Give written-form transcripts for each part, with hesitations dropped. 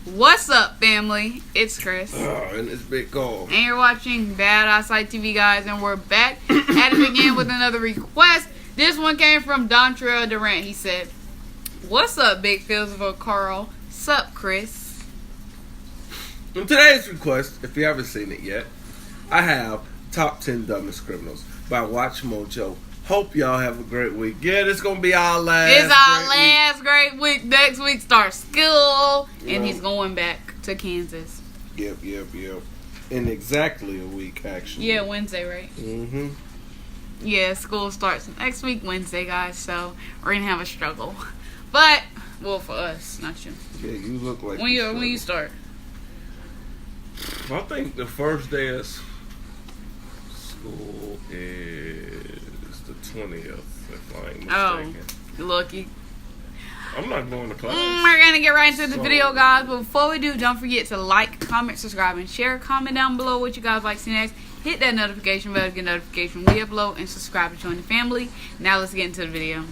What's up, family? It's Chris. And it's Big Goal. And you're watching Bad Eyesight TV, guys. And we're back at it again with another request. This one came from Dontrell Durant. He said, "What's up, Big Philosopher Carl? Sup, Chris?" In today's request, if you haven't seen it yet, I have Top 10 Dumbest Criminals by Watch Mojo. Hope y'all have a great week. Yeah, this is going to be our last great week. Next week starts school, and he's going back to Kansas. Yep. In exactly a week, actually. Yeah, Wednesday, right? Mm-hmm. Yeah, school starts next week, Wednesday, guys, so we're going to have a struggle. But, well, for us, not you. Yeah, you look like When you start? I think the first day of school is the 20th, if I ain't mistaken. Oh, lucky. I'm not going to class. We're going to get right into the video, guys. But before we do, don't forget to like, comment, subscribe, and share. Comment down below what you guys like to see next. Hit that notification bell to get notification when we upload, and subscribe to join the family. Now let's get into the video.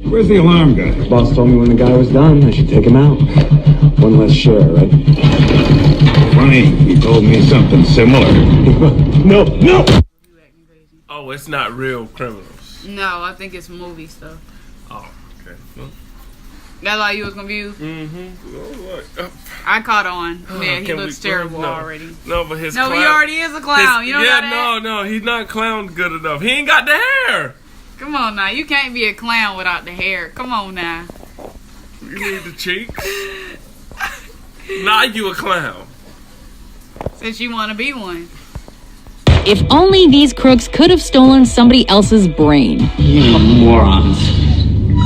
Where's the alarm guy? Boss told me when the guy was done, I should take him out. One less share, right? Funny, he told me something similar. No! Oh, it's not real criminals. No, I think it's movie stuff. Oh, okay. That's why you was confused? Mm-hmm. I caught on. Yeah, he looks terrible already. No, but his No, clown, he already is a clown. You don't got that? No, he's not clown good enough. He ain't got the hair. Come on now. You can't be a clown without the hair. Come on now. You need the cheeks. Now you a clown. Since you want to be one. If only these crooks could have stolen somebody else's brain. You morons.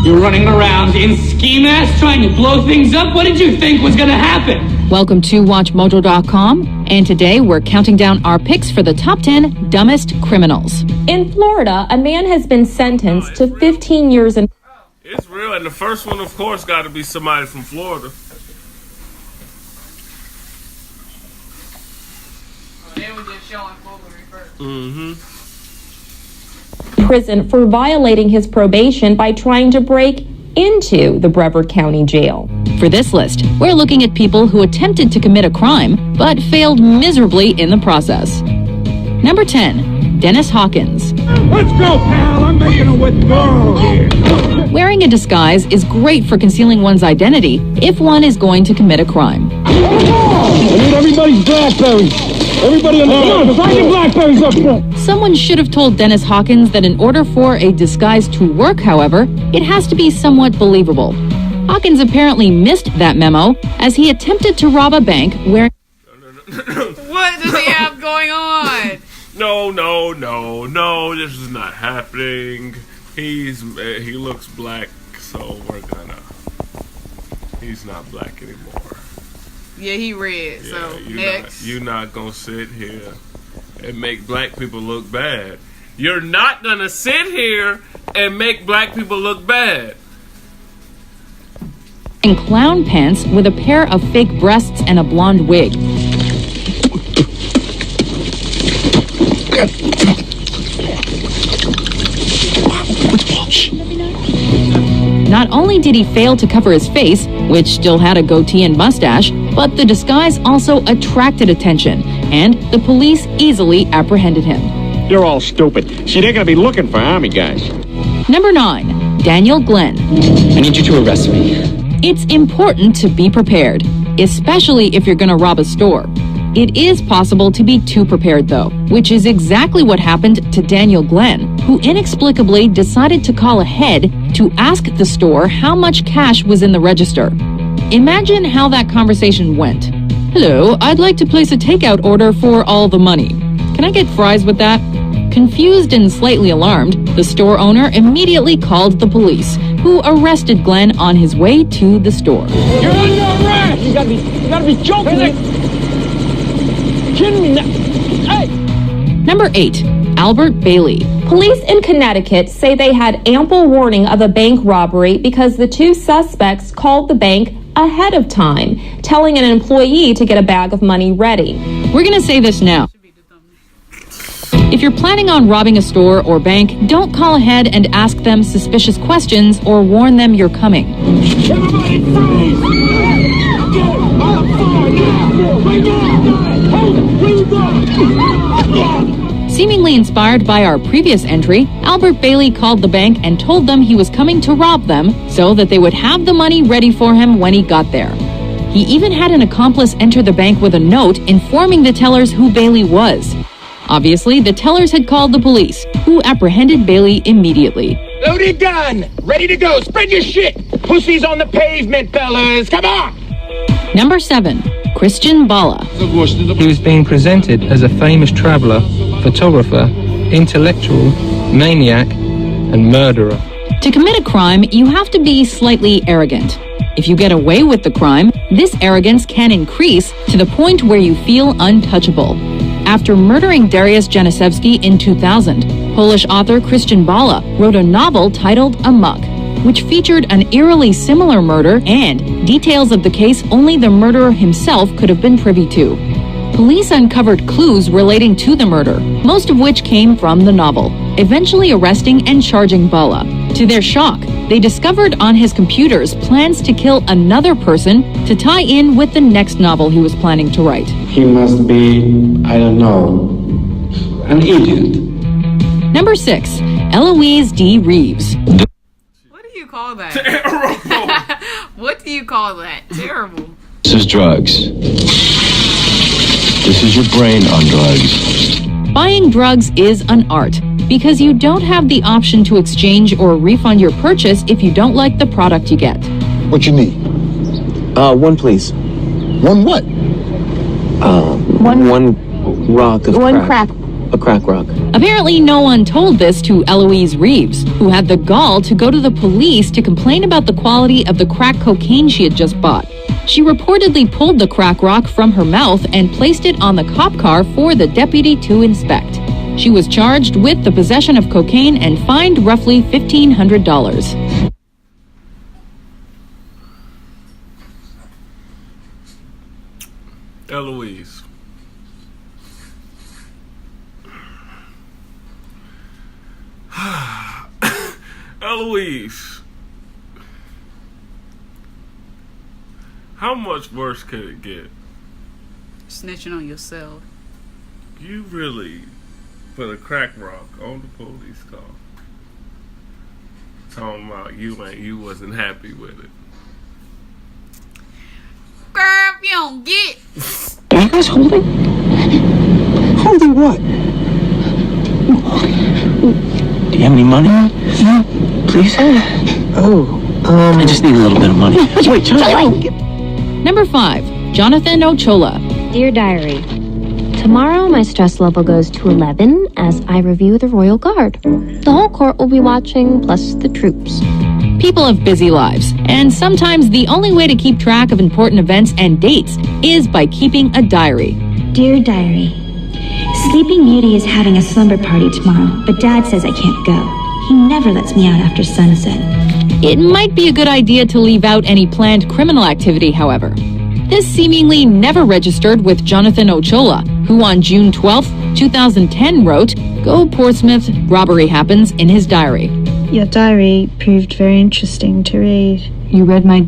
You're running around in ski masks trying to blow things up? What did you think was going to happen? Welcome to WatchMojo.com, and today we're counting down our picks for the top 10 dumbest criminals. In Florida, a man has been sentenced to 15 years in... It's real, and the first one, of course, got to be somebody from Florida. They were just showing Fulbury first. Mm-hmm. prison for violating his probation by trying to break into the Brevard County Jail. For this list, we're looking at people who attempted to commit a crime, but failed miserably in the process. Number 10, Dennis Hawkins. Let's go, pal! I'm making a withdrawal here. Wearing a disguise is great for concealing one's identity if one is going to commit a crime. I need everybody's Blackberries. Everybody on the phone, find your Blackberries up front. Someone should have told Dennis Hawkins that in order for a disguise to work, however, it has to be somewhat believable. Hawkins apparently missed that memo as he attempted to rob a bank wearing... What does he have going on? No, this is not happening. He looks black, so he's not black anymore. Yeah, he red, Yeah, so next. You're not gonna sit here and make black people look bad. You're not gonna sit here and make black people look bad. clown pants with a pair of fake breasts and a blonde wig. Not only did he fail to cover his face, which still had a goatee and mustache, but the disguise also attracted attention, and the police easily apprehended him. You're all stupid. See, they're gonna be looking for army guys. Number 9, Daniel Glenn. I need you to arrest me. It's important to be prepared, especially if you're going to rob a store. It is possible to be too prepared, though, which is exactly what happened to Daniel Glenn, who inexplicably decided to call ahead to ask the store how much cash was in the register. Imagine how that conversation went. Hello, I'd like to place a takeout order for all the money. Can I get fries with that? Confused and slightly alarmed, the store owner immediately called the police, who arrested Glenn on his way to the store. You're under arrest! You gotta be joking me. Kidding me now. Hey! Number 8, Albert Bailey. Police in Connecticut say they had ample warning of a bank robbery because the two suspects called the bank ahead of time, telling an employee to get a bag of money ready. We're gonna say this now. If you're planning on robbing a store or bank, don't call ahead and ask them suspicious questions or warn them you're coming. Everybody freeze! On the floor now! Right now! Hold it! Freeze up! Seemingly inspired by our previous entry, Albert Bailey called the bank and told them he was coming to rob them so that they would have the money ready for him when he got there. He even had an accomplice enter the bank with a note informing the tellers who Bailey was. Obviously, the tellers had called the police, who apprehended Bailey immediedely. Loaded gun! Ready to go! Spread your shit! Pussies on the pavement, fellas! Come on! Number 7. Christian Bala. He was being presented as a famous traveler, photographer, intellectual, maniac, and murderer. To commit a crime, you have to be slightly arrogant. If you get away with the crime, this arrogance can increase to the point where you feel untouchable. After murdering Dariusz Janisewski in 2000, Polish author Christian Bala wrote a novel titled Amok, which featured an eerily similar murder and details of the case only the murderer himself could have been privy to. Police uncovered clues relating to the murder, most of which came from the novel, eventually arresting and charging Bala. To their shock, they discovered on his computers plans to kill another person to tie in with the next novel he was planning to write. He must be, I don't know, an idiot. Number 6. Eloise D. Reeves. What do you call that? Terrible. What do you call that? Terrible. This is drugs. This is your brain on drugs. Buying drugs is an art, because you don't have the option to exchange or refund your purchase if you don't like the product you get. What you need? One please. One what? One rock of crack. A crack rock. Apparently, no one told this to Eloise Reeves, who had the gall to go to the police to complain about the quality of the crack cocaine she had just bought. She reportedly pulled the crack rock from her mouth and placed it on the cop car for the deputy to inspect. She was charged with the possession of cocaine and fined roughly $1,500. Eloise. Eloise. How much worse could it get? Snitching on yourself. You really put a crack rock on the police car. Talking about you wasn't happy with it. Girl, if you don't get. Are you guys holding? Holding what? Do you have any money? Please? I just need a little bit of money. Wait, Charlie. Number 5. Jonathan Ochoa. Dear Diary, tomorrow my stress level goes to 11 as I review the Royal Guard. The whole court will be watching, plus the troops. People have busy lives, and sometimes the only way to keep track of important events and dates is by keeping a diary. Dear Diary, Sleeping Beauty is having a slumber party tomorrow, but Dad says I can't go. He never lets me out after sunset. It might be a good idea to leave out any planned criminal activity, however. This seemingly never registered with Jonathan Ochoa, who on June 12, 2010 wrote, "Go Portsmouth, robbery happens," in his diary. Your diary proved very interesting to read. You read my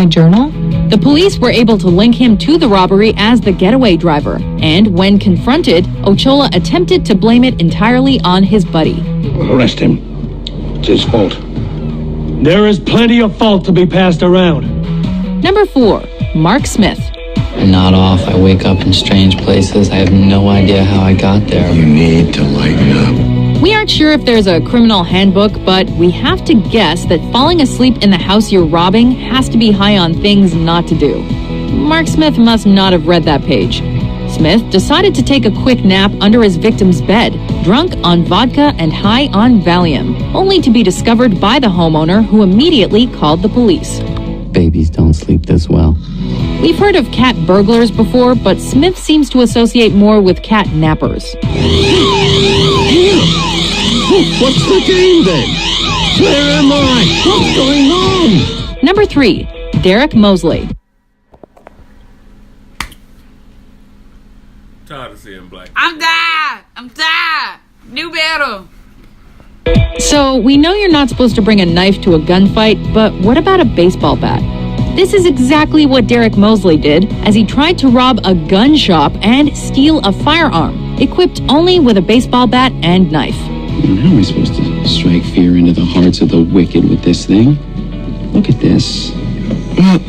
journal? The police were able to link him to the robbery as the getaway driver, and when confronted, Ochoa attempted to blame it entirely on his buddy. Arrest him. It's his fault. There is plenty of fault to be passed around. Number 4. Mark Smith. I nod off, I wake up in strange places, I have no idea how I got there. You need to lighten up. We aren't sure if there's a criminal handbook, but we have to guess that falling asleep in the house you're robbing has to be high on things not to do. Mark Smith must not have read that page. Smith decided to take a quick nap under his victim's bed, drunk on vodka and high on Valium, only to be discovered by the homeowner, who immediately called the police. Babies don't sleep this well. We've heard of cat burglars before, but Smith seems to associate more with cat nappers. What's the game then? Where am I? What's going on? Number 3. Derek Mosley. Tired of seeing black. I'm tired I'm tired. Do better. So, we know you're not supposed to bring a knife to a gunfight, but what about a baseball bat? This is exactly what Derek Mosley did as he tried to rob a gun shop and steal a firearm, equipped only with a baseball bat and knife. How am I supposed to strike fear into the hearts of the wicked with this thing? Look at this. Well,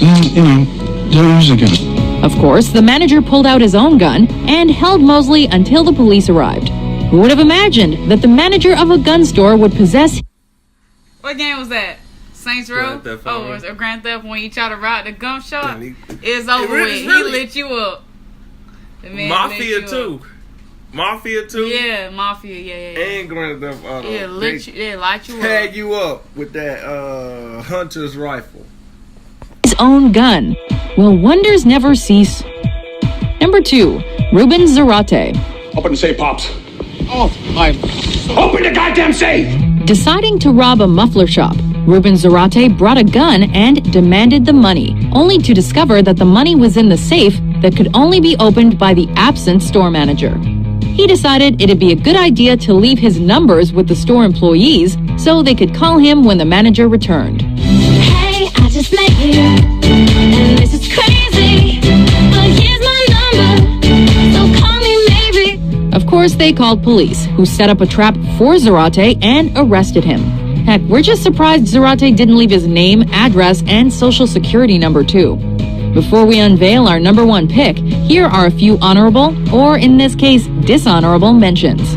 there's a gun. Of course, the manager pulled out his own gun and held Mosley until the police arrived. Who would have imagined that the manager of a gun store would possess... What game was that? Saints Row? Or Grand Theft when you try to rob the gun shop? It's over with. He lit you up. The man Mafia lit you 2. Up. Mafia 2? Yeah, Mafia, yeah. And Grand Theft Auto. Yeah, light you up. Tag you up with that hunter's rifle. His own gun. Will wonders never cease? Number 2, Ruben Zarate. Open the safe, Pops. Oh, open the goddamn safe! Deciding to rob a muffler shop, Ruben Zarate brought a gun and demanded the money, only to discover that the money was in the safe that could only be opened by the absent store manager. He decided it'd be a good idea to leave his numbers with the store employees so they could call him when the manager returned. Hey, I just met you, and this is crazy, but here's my number, so call me maybe. Of course, they called police, who set up a trap for Zarate and arrested him. Heck, we're just surprised Zarate didn't leave his name, address, and social security number too. Before we unveil our number 1 pick, here are a few honorable, or in this case, dishonorable mentions.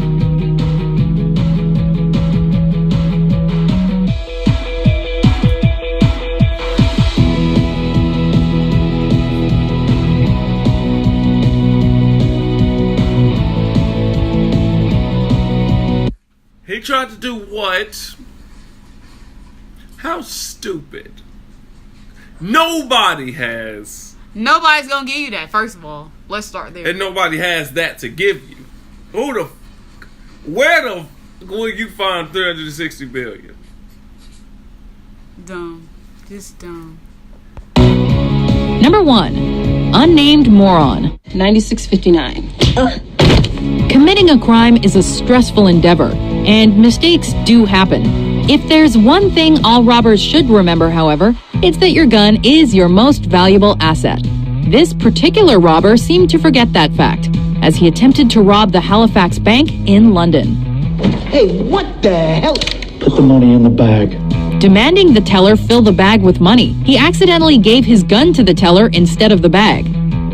He tried to do what? How stupid. Nobody's gonna give you that, first of all. Let's start there. And nobody has that to give you. Where the will you find 360 billion? Dumb. Just dumb. Number 1, unnamed moron. 9659. Committing a crime is a stressful endeavor, and mistakes do happen. If there's one thing all robbers should remember, however, it's that your gun is your most valuable asset. This particular robber seemed to forget that fact, as he attempted to rob the Halifax Bank in London. Hey, what the hell? Put the money in the bag. Demanding the teller fill the bag with money, he accidentally gave his gun to the teller instead of the bag.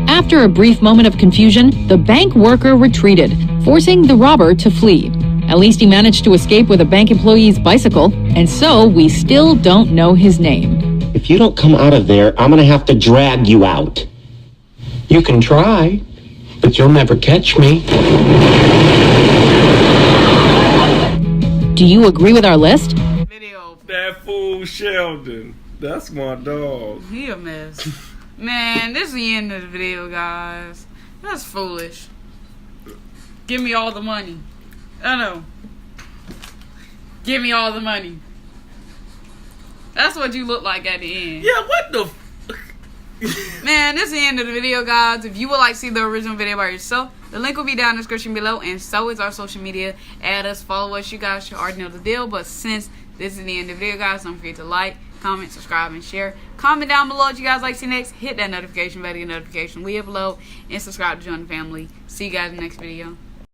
After a brief moment of confusion, the bank worker retreated, forcing the robber to flee. At least he managed to escape with a bank employee's bicycle, and so we still don't know his name. If you don't come out of there, I'm gonna have to drag you out. You can try, but you'll never catch me. Do you agree with our list? That fool Sheldon. That's my dog. He a mess. Man, this is the end of the video, guys. That's foolish. Give me all the money. I know. Give me all the money. That's what you look like at the end. Yeah, what the Man, this is the end of the video, guys. If you would like to see the original video by yourself, the link will be down in the description below, and so is our social media. Add us, follow us. You guys should already know the deal, but since this is the end of the video, guys, don't forget to like, comment, subscribe, and share. Comment down below what you guys like to see next. Hit that notification bell to get notification we upload, and subscribe to join the family. See you guys in the next video.